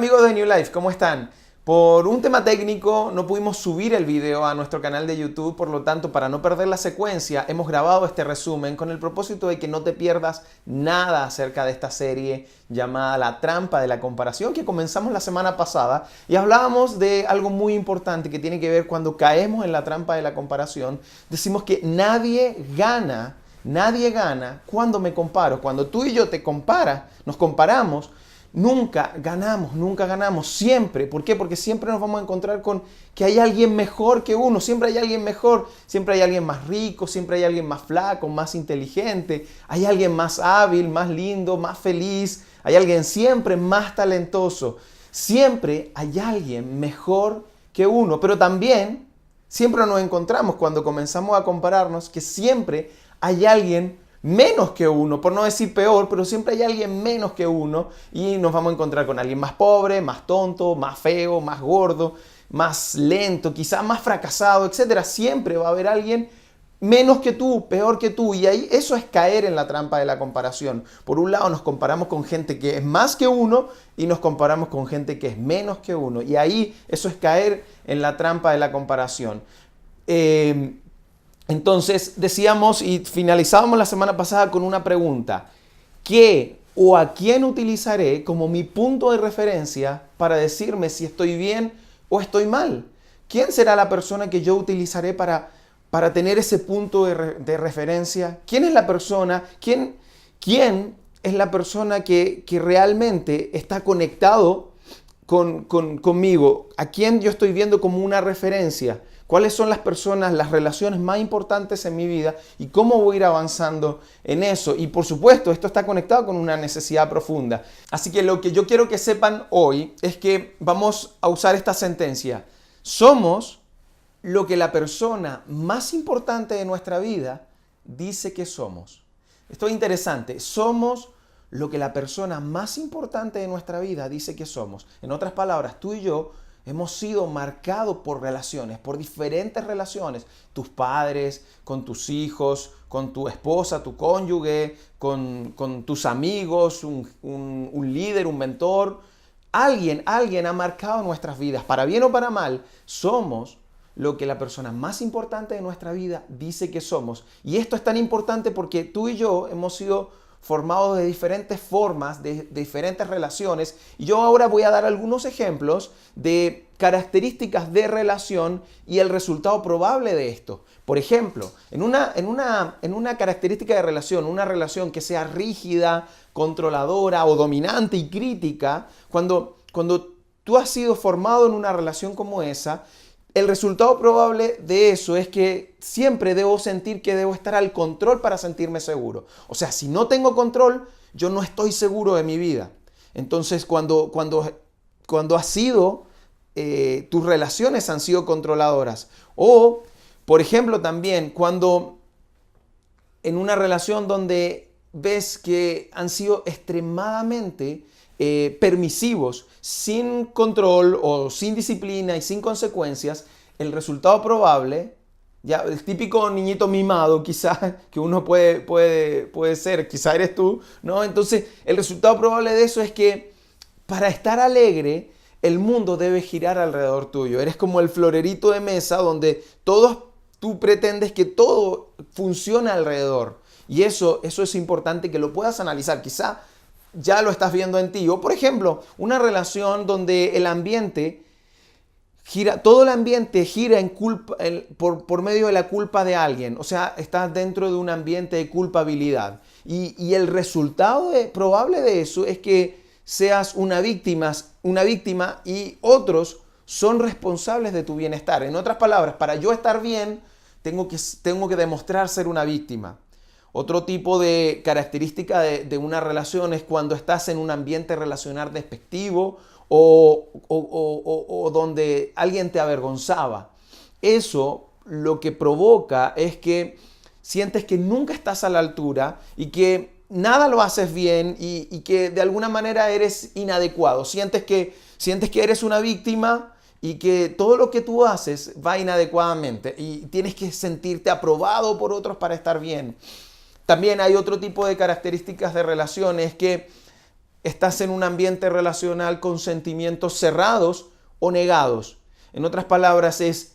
amigos de New Life, ¿cómo están? Por un tema técnico no pudimos subir el video a nuestro canal de YouTube, por lo tanto, para no perder la secuencia, hemos grabado este resumen con el propósito de que no te pierdas nada acerca de esta serie llamada La Trampa de la Comparación que comenzamos la semana pasada y hablábamos de algo muy importante que tiene que ver cuando caemos en la trampa de la comparación. Decimos que nadie gana cuando me comparo. Cuando tú y yo nos comparamos, nunca ganamos, siempre. ¿Por qué? Porque siempre nos vamos a encontrar con que hay alguien mejor que uno, siempre hay alguien mejor, siempre hay alguien más rico, siempre hay alguien más flaco, más inteligente, hay alguien más hábil, más lindo, más feliz, hay alguien siempre más talentoso, siempre hay alguien mejor que uno, pero también siempre nos encontramos cuando comenzamos a compararnos que siempre hay alguien menos que uno, por no decir peor, pero siempre hay alguien menos que uno y nos vamos a encontrar con alguien más pobre, más tonto, más feo, más gordo, más lento, quizá más fracasado, etcétera. Siempre va a haber alguien menos que tú, peor que tú, y ahí eso es caer en la trampa de la comparación. Por un lado nos comparamos con gente que es más que uno y nos comparamos con gente que es menos que uno, y ahí eso es caer en la trampa de la comparación. Entonces decíamos y finalizábamos la semana pasada con una pregunta: ¿qué o a quién utilizaré como mi punto de referencia para decirme si estoy bien o estoy mal? ¿Quién será la persona que yo utilizaré para tener ese punto de referencia? ¿Quién es la persona? ¿Quién es la persona que realmente está conectado conmigo? ¿A quién yo estoy viendo como una referencia? ¿Cuáles son las personas, las relaciones más importantes en mi vida y cómo voy a ir avanzando en eso? Y por supuesto, esto está conectado con una necesidad profunda. Así que lo que yo quiero que sepan hoy es que vamos a usar esta sentencia: somos lo que la persona más importante de nuestra vida dice que somos. Esto es interesante. Somos lo que la persona más importante de nuestra vida dice que somos. En otras palabras, tú y yo hemos sido marcados por relaciones, por diferentes relaciones. Tus padres, con tus hijos, con tu esposa, tu cónyuge, con tus amigos, un líder, un mentor. Alguien ha marcado nuestras vidas. Para bien o para mal, somos lo que la persona más importante de nuestra vida dice que somos. Y esto es tan importante porque tú y yo hemos sido formados de diferentes formas, de diferentes relaciones. Y yo ahora voy a dar algunos ejemplos de características de relación y el resultado probable de esto. Por ejemplo, en una característica de relación, una relación que sea rígida, controladora o dominante y crítica, cuando tú has sido formado en una relación como esa, el resultado probable de eso es que siempre debo sentir que debo estar al control para sentirme seguro. O sea, si no tengo control, yo no estoy seguro de mi vida. Entonces, cuando has sido, tus relaciones han sido controladoras. O, por ejemplo, también cuando en una relación donde ves que han sido extremadamente permisivos, sin control o sin disciplina y sin consecuencias, el resultado probable, ya el típico niñito mimado quizás que uno puede ser, quizás eres tú, ¿no? Entonces el resultado probable de eso es que para estar alegre el mundo debe girar alrededor tuyo. Eres como el florerito de mesa donde tú pretendes que todo funcione alrededor. Y eso es importante que lo puedas analizar. Quizá ya lo estás viendo en ti. O por ejemplo, una relación donde todo el ambiente gira por medio de la culpa de alguien. O sea, estás dentro de un ambiente de culpabilidad. Y el resultado probable de eso es que seas una víctima y otros son responsables de tu bienestar. En otras palabras, para yo estar bien, tengo que demostrar ser una víctima. Otro tipo de característica de una relación es cuando estás en un ambiente relacional despectivo o donde alguien te avergonzaba. Eso lo que provoca es que sientes que nunca estás a la altura y que nada lo haces bien y que de alguna manera eres inadecuado. Sientes que eres una víctima y que todo lo que tú haces va inadecuadamente y tienes que sentirte aprobado por otros para estar bien. También hay otro tipo de características de relaciones que estás en un ambiente relacional con sentimientos cerrados o negados. En otras palabras es,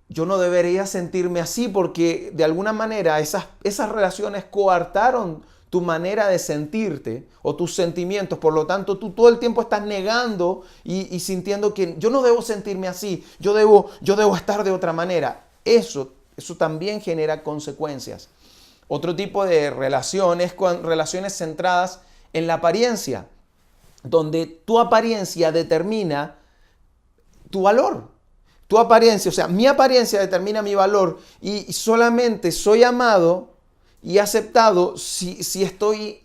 yo no debería sentirme así porque de alguna manera esas relaciones coartaron tu manera de sentirte o tus sentimientos. Por lo tanto, tú todo el tiempo estás negando y sintiendo que yo no debo sentirme así, yo debo estar de otra manera. Eso también genera consecuencias. Otro tipo de relaciones con relaciones centradas en la apariencia, donde tu apariencia determina tu valor. Tu apariencia, o sea, mi apariencia determina mi valor y solamente soy amado y aceptado si estoy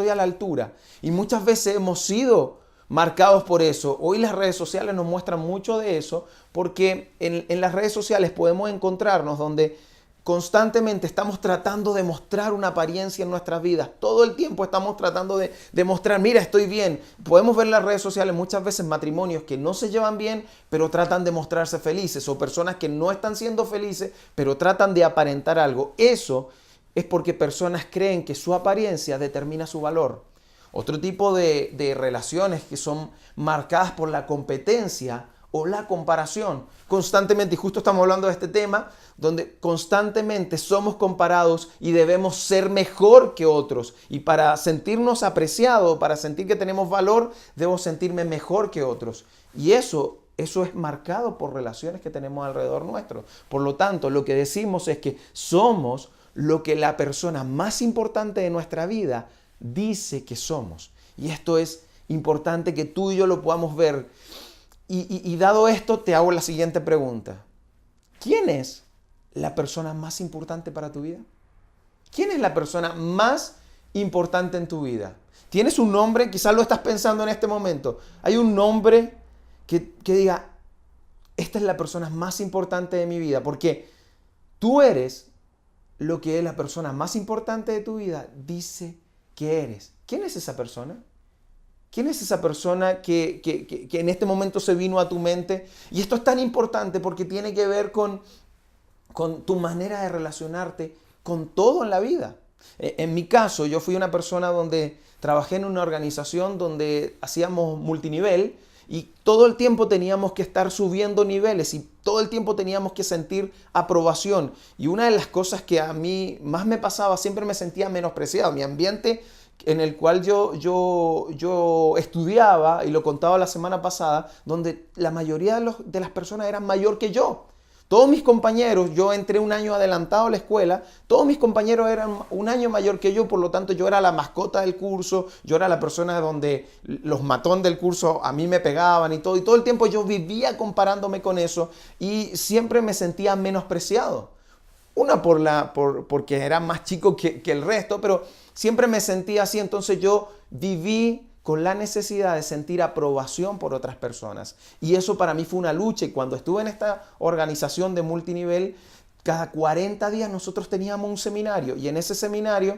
a la altura. Y muchas veces hemos sido marcados por eso. Hoy las redes sociales nos muestran mucho de eso porque en las redes sociales podemos encontrarnos donde constantemente estamos tratando de mostrar una apariencia en nuestras vidas. Todo el tiempo estamos tratando de mostrar, mira, estoy bien. Podemos ver en las redes sociales muchas veces matrimonios que no se llevan bien, pero tratan de mostrarse felices. O personas que no están siendo felices, pero tratan de aparentar algo. Eso es porque personas creen que su apariencia determina su valor. Otro tipo de relaciones que son marcadas por la competencia o la comparación. Constantemente, y justo estamos hablando de este tema, donde constantemente somos comparados y debemos ser mejor que otros. Y para sentirnos apreciados, para sentir que tenemos valor, debo sentirme mejor que otros. Y eso es marcado por relaciones que tenemos alrededor nuestro. Por lo tanto, lo que decimos es que somos lo que la persona más importante de nuestra vida dice que somos. Y esto es importante que tú y yo lo podamos ver. Y dado esto, te hago la siguiente pregunta. ¿Quién es la persona más importante para tu vida? ¿Quién es la persona más importante en tu vida? ¿Tienes un nombre? Quizás lo estás pensando en este momento. ¿Hay un nombre que diga, esta es la persona más importante de mi vida? Porque tú eres lo que la persona más importante de tu vida dice que eres. ¿Quién es esa persona? ¿Quién es esa persona que en este momento se vino a tu mente? Y esto es tan importante porque tiene que ver con tu manera de relacionarte con todo en la vida. En mi caso, yo fui una persona donde trabajé en una organización donde hacíamos multinivel y todo el tiempo teníamos que estar subiendo niveles y todo el tiempo teníamos que sentir aprobación. Y una de las cosas que a mí más me pasaba, siempre me sentía menospreciado. Mi ambiente en el cual yo estudiaba, y lo contaba la semana pasada, donde la mayoría de las personas eran mayor que yo. Todos mis compañeros, yo entré un año adelantado a la escuela, todos mis compañeros eran un año mayor que yo, por lo tanto yo era la mascota del curso, yo era la persona donde los matón del curso a mí me pegaban y todo el tiempo yo vivía comparándome con eso y siempre me sentía menospreciado. Una porque era más chico que el resto, pero siempre me sentía así, entonces yo viví con la necesidad de sentir aprobación por otras personas. Y eso para mí fue una lucha. Y cuando estuve en esta organización de multinivel, cada 40 días nosotros teníamos un seminario. Y en ese seminario,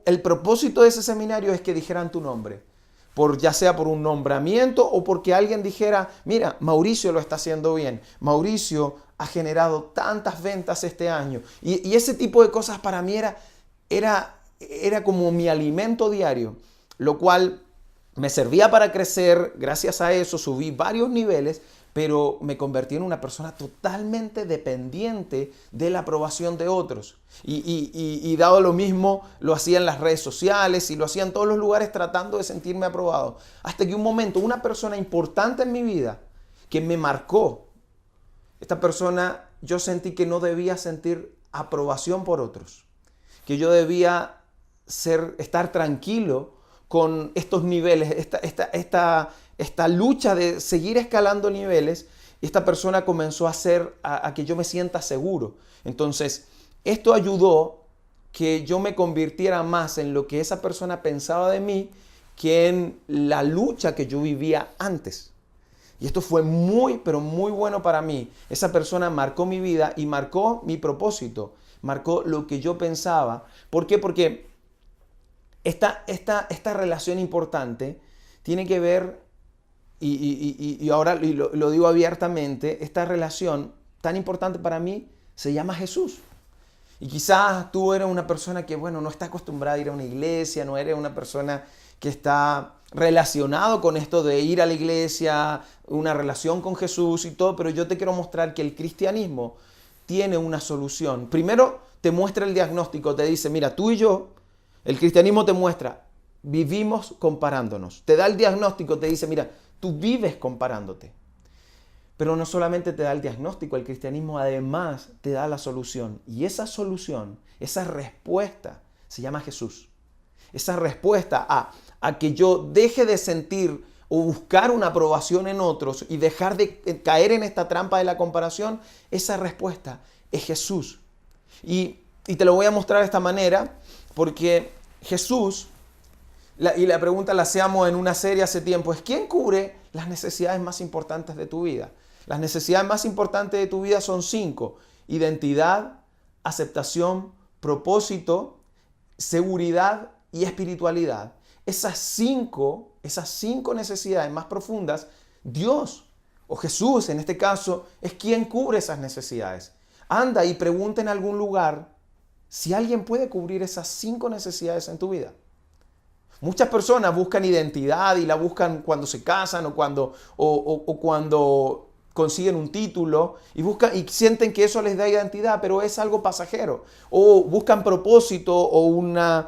el propósito de ese seminario es que dijeran tu nombre. Ya sea por un nombramiento o porque alguien dijera, mira, Mauricio lo está haciendo bien. Mauricio ha generado tantas ventas este año. Y ese tipo de cosas para mí era como mi alimento diario, lo cual me servía para crecer. Gracias a eso subí varios niveles, pero me convertí en una persona totalmente dependiente de la aprobación de otros. Y dado lo mismo, lo hacía en las redes sociales y lo hacía en todos los lugares tratando de sentirme aprobado. Hasta que un momento, una persona importante en mi vida que me marcó, esta persona, yo sentí que no debía sentir aprobación por otros, que yo debía estar tranquilo con estos niveles, esta lucha de seguir escalando niveles. Y esta persona comenzó a hacer a que yo me sienta seguro. Entonces, esto ayudó que yo me convirtiera más en lo que esa persona pensaba de mí que en la lucha que yo vivía antes. Y esto fue muy, pero muy bueno para mí. Esa persona marcó mi vida y marcó mi propósito, marcó lo que yo pensaba. ¿Por qué? Porque esta relación importante tiene que ver, y ahora lo digo abiertamente, esta relación tan importante para mí se llama Jesús. Y quizás tú eres una persona que, bueno, no está acostumbrada a ir a una iglesia, no eres una persona que está relacionado con esto de ir a la iglesia, una relación con Jesús y todo, pero yo te quiero mostrar que el cristianismo tiene una solución. Primero te muestra el diagnóstico, te dice, mira, tú y yo, el cristianismo te muestra, vivimos comparándonos. Te da el diagnóstico, te dice, mira, tú vives comparándote. Pero no solamente te da el diagnóstico, el cristianismo además te da la solución. Y esa solución, esa respuesta, se llama Jesús. Esa respuesta a que yo deje de sentir o buscar una aprobación en otros y dejar de caer en esta trampa de la comparación, esa respuesta es Jesús. Y te lo voy a mostrar de esta manera, porque Jesús, y la pregunta la hacíamos en una serie hace tiempo, es ¿quién cubre las necesidades más importantes de tu vida? Las necesidades más importantes de tu vida son 5: identidad, aceptación, propósito, seguridad y espiritualidad. Esas cinco necesidades más profundas, Dios o Jesús en este caso es quien cubre esas necesidades. Anda y pregunta en algún lugar si alguien puede cubrir esas 5 necesidades en tu vida. Muchas personas buscan identidad y la buscan cuando se casan o cuando consiguen un título y sienten que eso les da identidad, pero es algo pasajero. O buscan propósito o una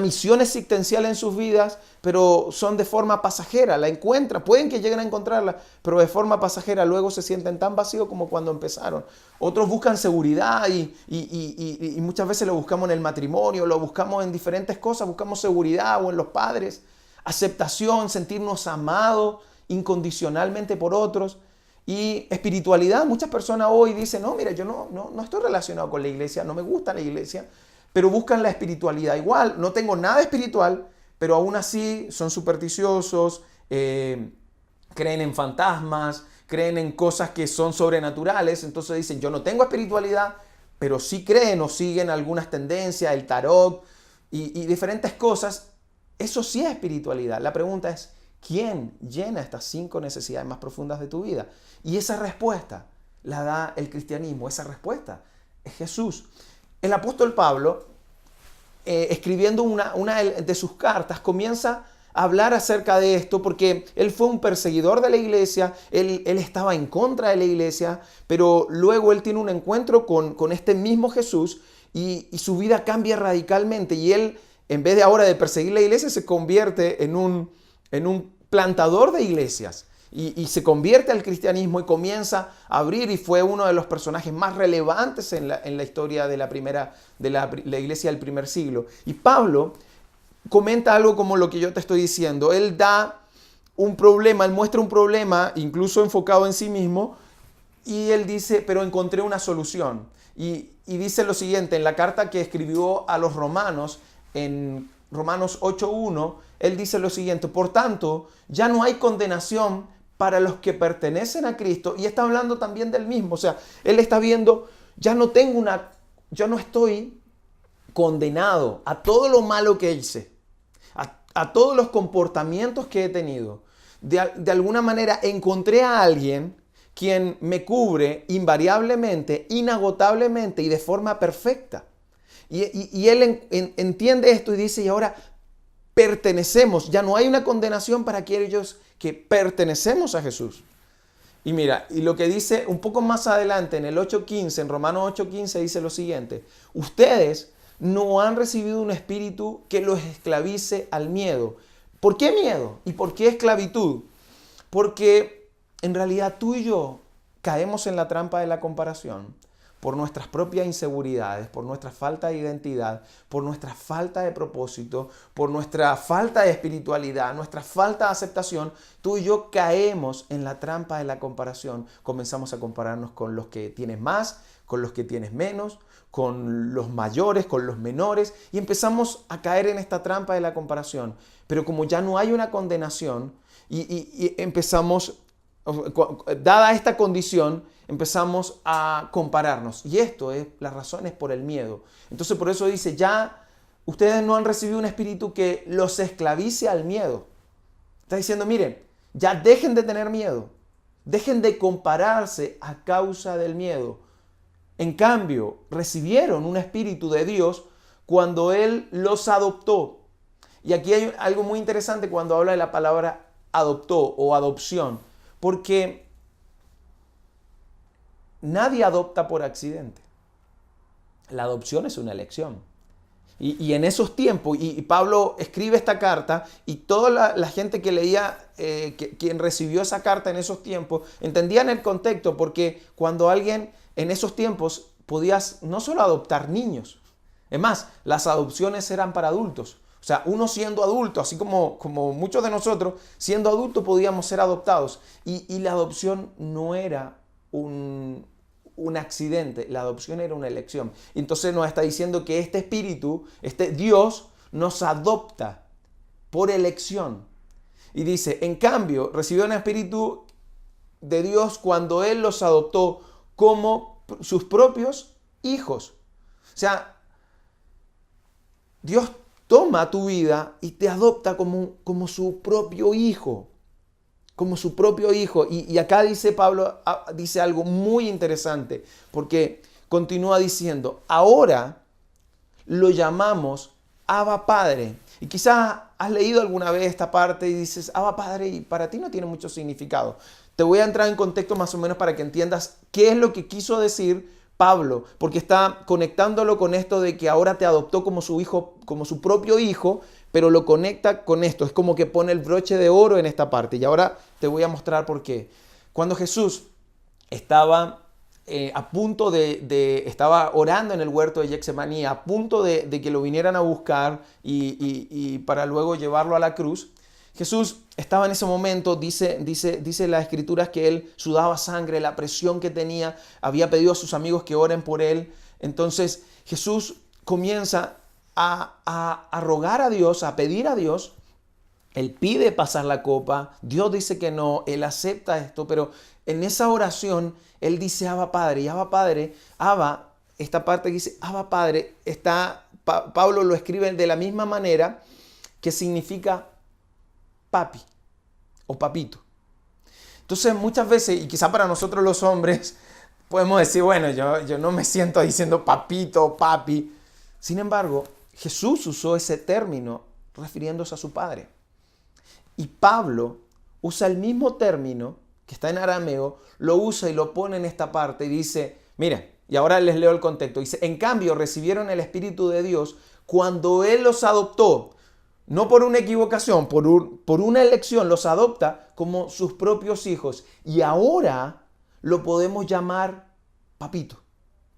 misión existencial en sus vidas, pero son de forma pasajera. La encuentran, pueden que lleguen a encontrarla, pero de forma pasajera. Luego se sienten tan vacíos como cuando empezaron. Otros buscan seguridad y muchas veces lo buscamos en el matrimonio, lo buscamos en diferentes cosas, buscamos seguridad o en los padres, aceptación, sentirnos amados incondicionalmente por otros. Y espiritualidad, muchas personas hoy dicen, no, mira, yo no estoy relacionado con la iglesia, no me gusta la iglesia, pero buscan la espiritualidad. Igual, no tengo nada espiritual, pero aún así son supersticiosos, creen en fantasmas, creen en cosas que son sobrenaturales. Entonces dicen, yo no tengo espiritualidad, pero sí creen o siguen algunas tendencias, el tarot y diferentes cosas. Eso sí es espiritualidad. La pregunta es, ¿quién llena estas 5 necesidades más profundas de tu vida? Y esa respuesta la da el cristianismo, esa respuesta es Jesús. El apóstol Pablo, escribiendo una de sus cartas, comienza a hablar acerca de esto porque él fue un perseguidor de la iglesia, él estaba en contra de la iglesia, pero luego él tiene un encuentro con este mismo Jesús y su vida cambia radicalmente y él, en vez de ahora de perseguir la iglesia, se convierte en un plantador de iglesias y se convierte al cristianismo y comienza a abrir y fue uno de los personajes más relevantes en la historia de la iglesia del primer siglo. Y Pablo comenta algo como lo que yo te estoy diciendo. Él da un problema, él muestra un problema incluso enfocado en sí mismo y él dice, pero encontré una solución. Y dice lo siguiente, en la carta que escribió a los romanos, en Romanos 8:1, él dice lo siguiente, por tanto, ya no hay condenación para los que pertenecen a Cristo, y está hablando también del mismo, o sea, él está viendo, yo no estoy condenado a todo lo malo que hice, a todos los comportamientos que he tenido. De alguna manera encontré a alguien quien me cubre invariablemente, inagotablemente y de forma perfecta. Y él entiende esto y dice, y ahora pertenecemos, ya no hay una condenación para aquellos que pertenecemos a Jesús. Y mira, y lo que dice un poco más adelante en el 8:15, en Romanos 8:15 dice lo siguiente, ustedes no han recibido un espíritu que los esclavice al miedo. ¿Por qué miedo? ¿Y por qué esclavitud? Porque en realidad tú y yo caemos en la trampa de la comparación por nuestras propias inseguridades, por nuestra falta de identidad, por nuestra falta de propósito, por nuestra falta de espiritualidad, nuestra falta de aceptación. Tú y yo caemos en la trampa de la comparación. Comenzamos a compararnos con los que tienes más, con los que tienes menos, con los mayores, con los menores, y empezamos a caer en esta trampa de la comparación. Pero como ya no hay una condenación y empezamos, dada esta condición, empezamos a compararnos. Y esto es las razones por el miedo. Entonces por eso dice, ya ustedes no han recibido un espíritu que los esclavice al miedo. Está diciendo, miren, ya dejen de tener miedo. Dejen de compararse a causa del miedo. En cambio, recibieron un espíritu de Dios cuando Él los adoptó. Y aquí hay algo muy interesante cuando habla de la palabra adoptó o adopción, porque nadie adopta por accidente. La adopción es una elección. Y en esos tiempos, y Pablo escribe esta carta, y toda la gente que leía, quien recibió esa carta en esos tiempos, entendían el contexto, porque cuando alguien en esos tiempos podías no solo adoptar niños, es más, las adopciones eran para adultos. O sea, uno siendo adulto, así como muchos de nosotros, siendo adultos podíamos ser adoptados. Y la adopción no era un accidente, la adopción era una elección. Entonces nos está diciendo que este espíritu, este Dios, nos adopta por elección. Y dice, en cambio, recibió un espíritu de Dios cuando Él los adoptó como sus propios hijos. O sea, Dios toma tu vida y te adopta como su propio hijo. Como su propio hijo. Y acá dice Pablo, dice algo muy interesante, porque continúa diciendo, ahora lo llamamos Abba Padre. Y quizás has leído alguna vez esta parte y dices, Abba Padre, y para ti no tiene mucho significado. Te voy a entrar en contexto más o menos para que entiendas qué es lo que quiso decir Pablo, porque está conectándolo con esto de que ahora te adoptó como su hijo, como su propio hijo, pero lo conecta con esto. Es como que pone el broche de oro en esta parte. Y ahora te voy a mostrar por qué. Cuando Jesús estaba a punto estaba orando en el huerto de Getsemaní, a punto de que lo vinieran a buscar y para luego llevarlo a la cruz, Jesús estaba en ese momento, dice las escrituras que él sudaba sangre, la presión que tenía, había pedido a sus amigos que oren por él. Entonces Jesús comienza a rogar a Dios, a pedir a Dios. Él pide pasar la copa, Dios dice que no, él acepta esto, pero en esa oración él dice Abba Padre, y Abba Padre, Abba, esta parte que dice Abba Padre, Pablo lo escribe de la misma manera que significa papi o papito. Entonces muchas veces, y quizá para nosotros los hombres, podemos decir, bueno, yo no me siento diciendo papito o papi. Sin embargo, Jesús usó ese término refiriéndose a su padre. Y Pablo usa el mismo término que está en arameo, lo usa y lo pone en esta parte y dice, mira, y ahora les leo el contexto, dice, en cambio recibieron el Espíritu de Dios cuando Él los adoptó, no por una equivocación, por una elección, los adopta como sus propios hijos. Y ahora lo podemos llamar papito,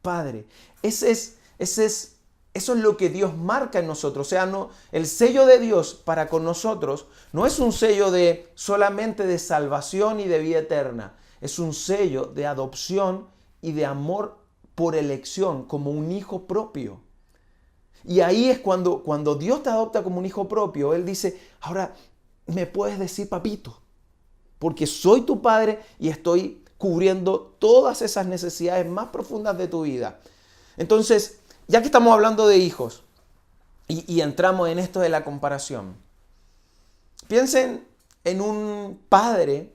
padre. Eso es lo que Dios marca en nosotros. O sea, no, el sello de Dios para con nosotros no es un sello de solamente de salvación y de vida eterna. Es un sello de adopción y de amor por elección, como un hijo propio. Y ahí es cuando Dios te adopta como un hijo propio. Él dice, ahora me puedes decir papito, porque soy tu padre y estoy cubriendo todas esas necesidades más profundas de tu vida. Entonces, ya que estamos hablando de hijos y entramos en esto de la comparación, piensen en un padre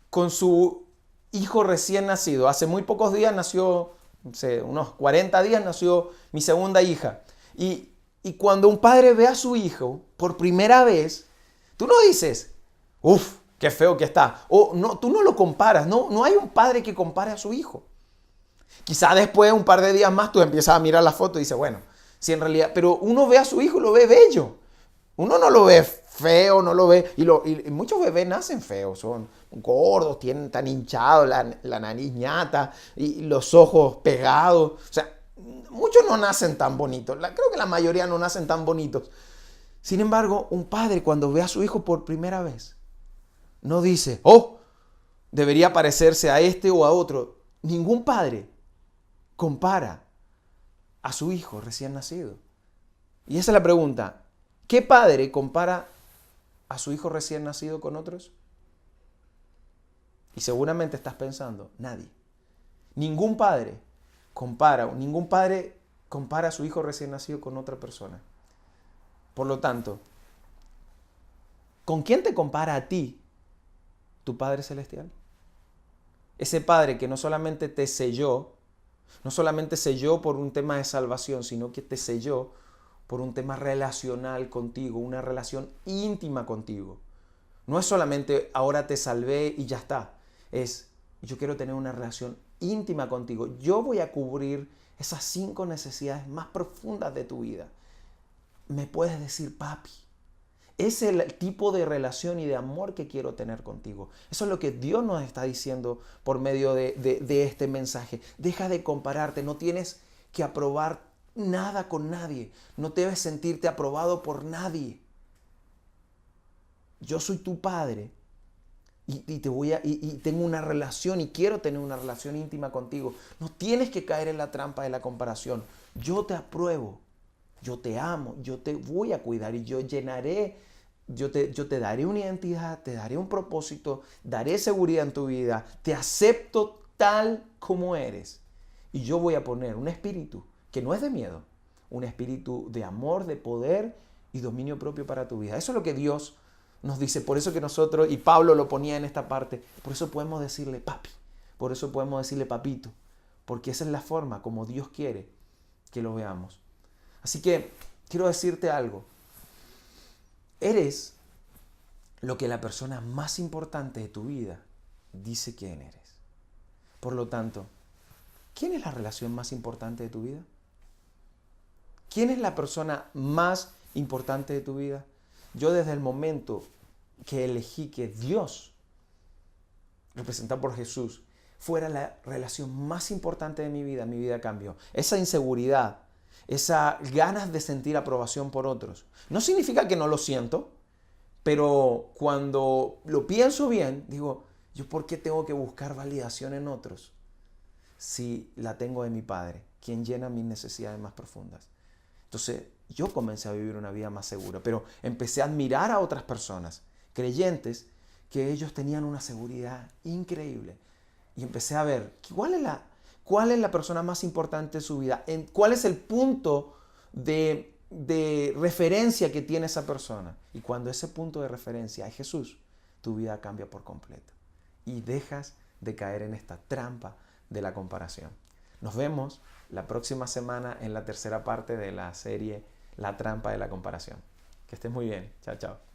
con su hijo recién nacido. Hace muy pocos días nació, no sé, unos 40 días nació mi segunda hija. Y cuando un padre ve a su hijo por primera vez, tú no dices, uff, qué feo que está. O no, tú no lo comparas. No hay un padre que compare a su hijo. Quizá después, un par de días más, tú empiezas a mirar la foto y dices, bueno, si en realidad, pero uno ve a su hijo y lo ve bello. Uno no lo ve feo, no lo ve, y muchos bebés nacen feos, son gordos, tienen tan hinchado la nariz ñata y los ojos pegados. O sea, muchos no nacen tan bonitos. Creo que la mayoría no nacen tan bonitos. Sin embargo, un padre cuando ve a su hijo por primera vez, no dice, oh, debería parecerse a este o a otro. Ningún padre compara a su hijo recién nacido. Y esa es la pregunta. ¿Qué padre compara a su hijo recién nacido con otros? Y seguramente estás pensando, nadie. Ningún padre compara a su hijo recién nacido con otra persona. Por lo tanto, ¿con quién te compara a ti tu Padre Celestial? Ese Padre que no solamente te selló, No solamente selló por un tema de salvación, sino que te selló por un tema relacional contigo, una relación íntima contigo. No es solamente ahora te salvé y ya está. Es yo quiero tener una relación íntima contigo. Yo voy a cubrir esas 5 necesidades más profundas de tu vida. Me puedes decir, papi. Es el tipo de relación y de amor que quiero tener contigo. Eso es lo que Dios nos está diciendo por medio de este mensaje. Deja de compararte, no tienes que aprobar nada con nadie. No debes sentirte aprobado por nadie. Yo soy tu padre y tengo una relación y quiero tener una relación íntima contigo. No tienes que caer en la trampa de la comparación. Yo te apruebo, yo te amo, yo te voy a cuidar y yo te daré una identidad, te daré un propósito, daré seguridad en tu vida, te acepto tal como eres. Y yo voy a poner un espíritu que no es de miedo, un espíritu de amor, de poder y dominio propio para tu vida. Eso es lo que Dios nos dice. Por eso que nosotros, y Pablo lo ponía en esta parte, por eso podemos decirle papi, por eso podemos decirle papito, porque esa es la forma como Dios quiere que lo veamos. Así que quiero decirte algo. Eres lo que la persona más importante de tu vida dice quién eres. Por lo tanto, ¿quién es la relación más importante de tu vida? ¿Quién es la persona más importante de tu vida? Yo desde el momento que elegí que Dios, representado por Jesús, fuera la relación más importante de mi vida cambió. Esa inseguridad, esas ganas de sentir aprobación por otros, no significa que no lo siento, pero cuando lo pienso bien, digo, ¿yo por qué tengo que buscar validación en otros si la tengo de mi Padre, quien llena mis necesidades más profundas? Entonces yo comencé a vivir una vida más segura, pero empecé a admirar a otras personas, creyentes, que ellos tenían una seguridad increíble. Y empecé a ver, ¿cuál es la persona más importante de su vida? ¿Cuál es el punto de referencia que tiene esa persona? Y cuando ese punto de referencia es Jesús, tu vida cambia por completo. Y dejas de caer en esta trampa de la comparación. Nos vemos la próxima semana en la tercera parte de la serie La trampa de la comparación. Que estés muy bien. Chao, chao.